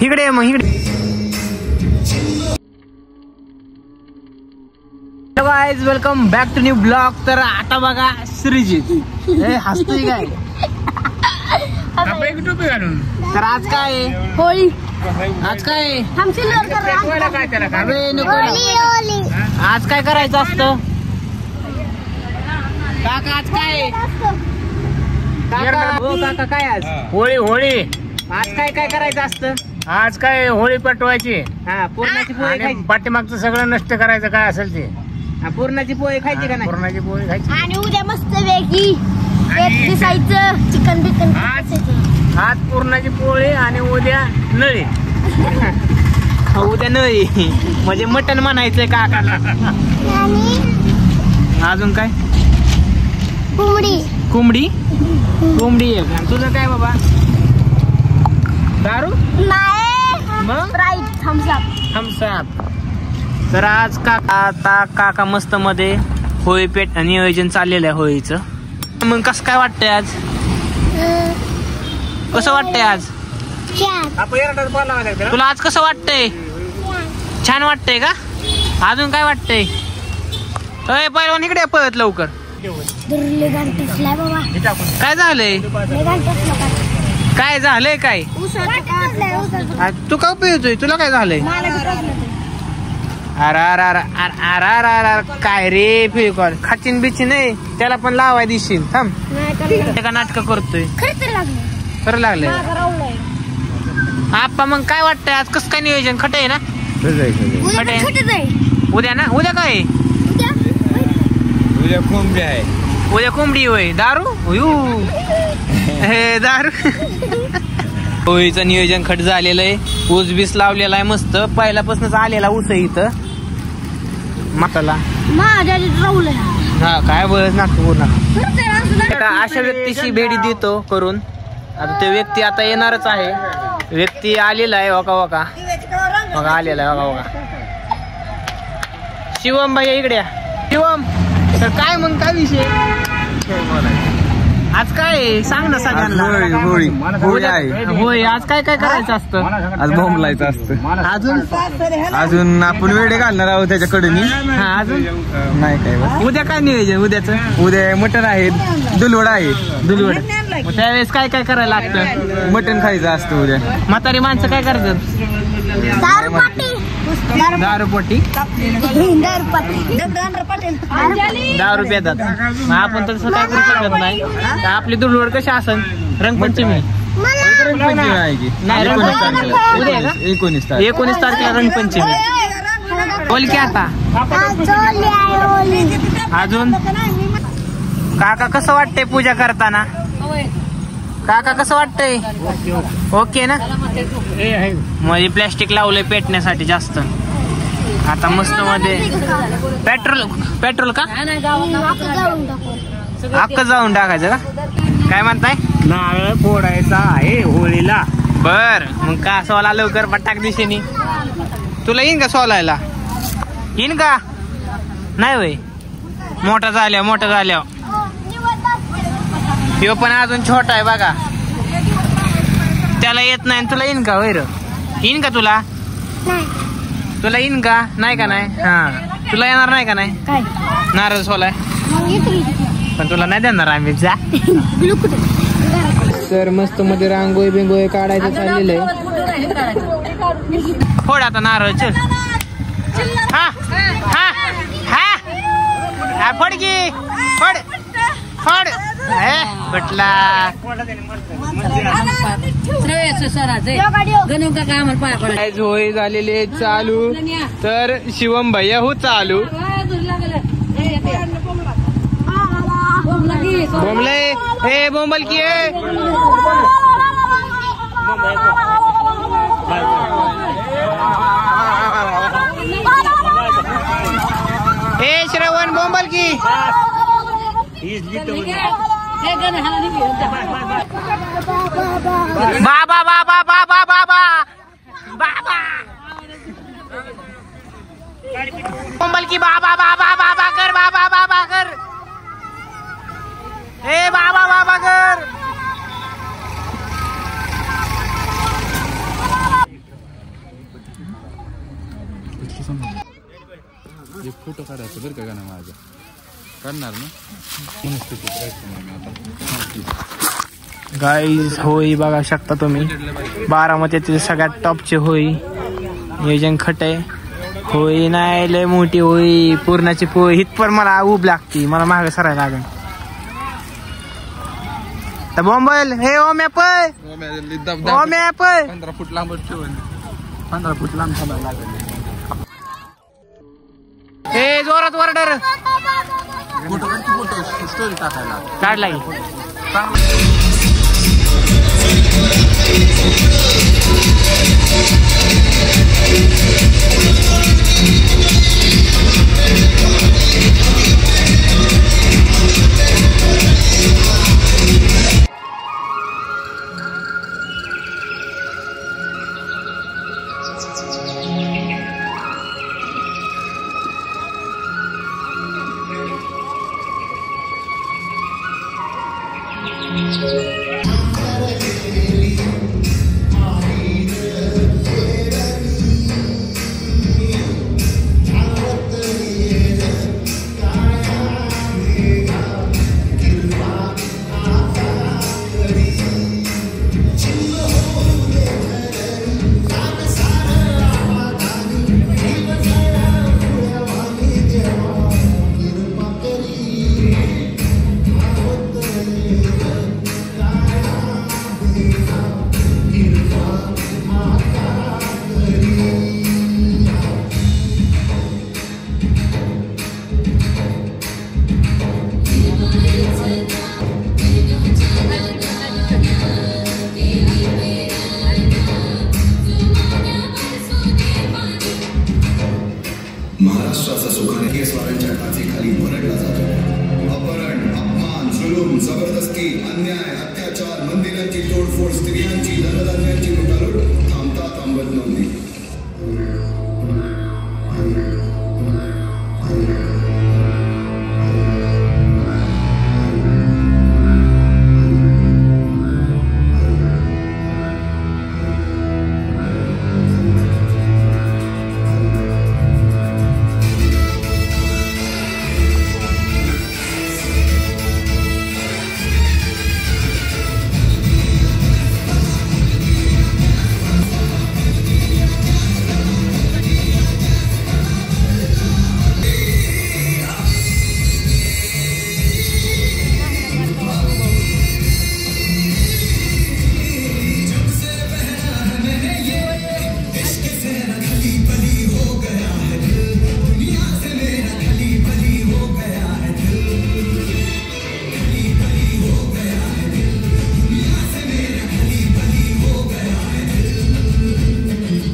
इकडे मग इकडे. Guys welcome back to new blog. तर आता बघा श्रीजित हसतोय काय. तर आज काय आहे? होळी. आज काय आज काय करायचं असतं काका? आज काय काका काय आज? होळी. होळी आज काय काय करायचं असतं? आज काय होळी पेटवायची. हा पुरणाची पोळी खायची. पाठीमागचं सगळं नष्ट करायचं काय असेल ते. पुरणाची पोळी खायची का नाही? पुरणाची पोळी खायची. आणि उद्या मस्त वेगळी दिसायचं चिकन बिकन. आज पुरणाची पोळी आणि उद्या नळी. उद्या नळी म्हणजे मटण म्हणायचंय काकाला. अजून काय? कोंबडी. कोंबडी. कोंबडी आहे. तुझं काय बाबा? दारू नाही मग स्प्राइट थम्स अप. तर आज काका मस्त मध्ये होळी पेट नियोजन चाललेलं आहे होळीचं. मग कसं काय वाटतंय आज? कसं वाटतंय आज तुला? आज कसं वाटतंय? छान वाटतंय का? अजून काय वाटतंय? अय पहिलवान इकडे पळत लवकर. काय झालंय? काय झालंय? काय तू का पिळतोय? तुला काय झालंय? अरे अरे अरे अरे अरे अरे काय रे फिरकॉल खाचीन बिचीन नाही त्याला पण लावाय दिशील. थांब का नाटक करतोय? खरं लागलंय आप्पा. मग काय वाटतंय आज कसं काय नियोजन? खट आहे ना? खट आहे. उद्या ना? उद्या काय? उद्या कोंबडी आहे. उद्या कोंबडी होय. दारू हे दारू. होळीचं नियोजन खट झालेलं आहे. ऊस बीस लावलेला आहे मस्त. पहिल्यापासूनच आलेला ऊस आहे इथं माताला. हा काय बरं नाटक नका. अशा व्यक्तीशी भेटी देतो करून. आता ते व्यक्ती आता येणारच आहे. व्यक्ती आलेला आहे. वका बघा आलेला आहे. बघा शिवम भाई इकडे या. शिवम तर काय मग काय विषय आज? काय सांग ना सगळ्यांना. होय आज काय काय करायचं असतं? आज बॉम्ब लायचं असतं. अजून आपण वेळे घालणार आहोत त्याच्याकडे. हा अजून नाही काय. उद्या काय नियोजन? उद्या मटण आहे. दुलवड आहे. दुलवड. त्यावेळेस काय काय करायला लागतं? मटण खायचं असतं उद्या. म्हातारी माणसं काय करतात? दारूपोटी. दारू पितात. आपण तसं काय करू शकत नाही. आपली दुलवड कशी असन? रंगपंचमी नाही. उद्या 19 तारखेला रंगपंचमी. बोल की आता अजून काका कसं वाटतंय पूजा करताना? काका कसं वाटतंय? ओके ना? म्हणजे प्लॅस्टिक लावलंय पेटण्यासाठी जास्त. आता मस्त मध्ये पेट्रोल का अख्खं जाऊन टाकायचं का? काय म्हणताय? नारळ फोडायचा आहे होळीला. बर मग का सोला लवकर पटाक दिशेनी. तुला येईन का सोलायला? येईन का? नाही वय मोठा झाल्या. ह्यो पण अजून छोटा आहे बघा. त्याला येत नाही. तुला येईन का? वैर येईन का तुला? तुला येईन का? नाही का? नाही. हा तुला येणार नाही का? नाही नारळ सोलाय पण तुला नाही देणार आम्ही. जा. सर मस्त मध्ये रांगोळी बिंगोळी काढायचं चाललेलं आहे. फोड आता नारळ. चल हा हा हा फोड की फोड. कुठला होळी झालेली चालू. तर शिवम भैया हो चालू. बोंबले हे बोंबल की हे श्रवण बोंबल की. बाबा बाबा बाबा बाबा बाबा बोंबल की. बाबा बाबा बाबा कर. बाबा बाबा कर. हे बाबा बाबा कर. फोटो काढायचं बरं का गाणं माझं काढणार ना गाईज होळी बघा शकता तुम्ही बारामतीतील सगळ्यात टॉपची होळी नियोजन खट आहे. होळी नाही लय मोठी होळी पूर्णाची पोळी हित पण मला उब लागती मला मागे सरायला लागेल. तर बॉम्बल हे ओम ऍपल 15 फूट लांब ठेवून 15 फूट लांब थांबायला लागेल. हे जोरात ऑर्डर फोटो स्टोरी टाकायला काढला की महाराष्ट्राचा सुखाने स्वारांच्या टाचेखाली भरडला जातो. अपहरण, अपमान, जुलूम, जबरदस्ती, अन्याय, अत्याचार, मंदिरांची तोडफोड, स्त्रियांची, धनधान्यांची लुटालूट थांबता थांबत नव्हती.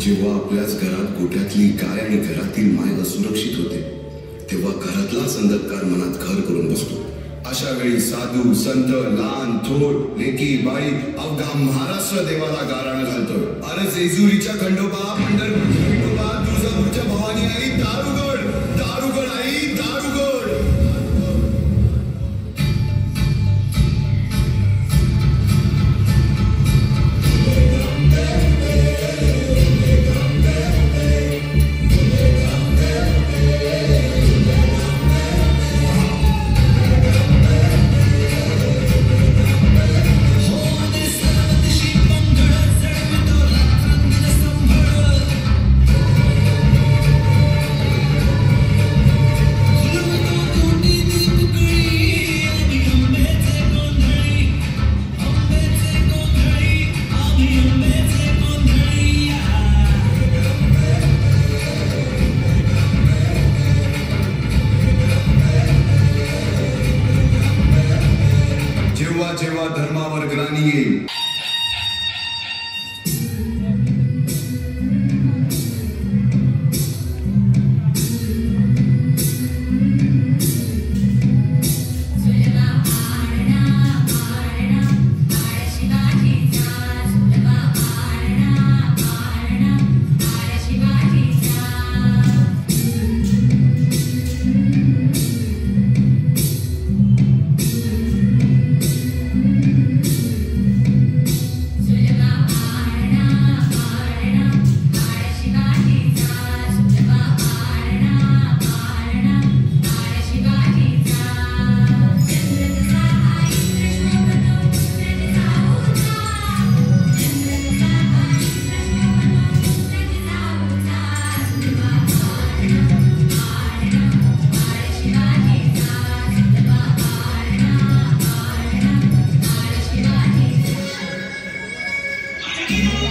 जेव्हा आपल्याच घरात गोठ्यातली गाय आणि घरातील माय असुरक्षित होते तेव्हा घरातलाच अंधकार मनात घर करून बसतो. अशा वेळी साधू संत लहान थोर लेकी बाई अवघा महाराष्ट्र देवाला गाराणं घालतोय. अरे जेजुरीच्या खंडोबा पंढरपूरच्या खंडोबा तुळजापूरच्या भवानी आई दारुगड दारुगड आई दारुगड. Thank you.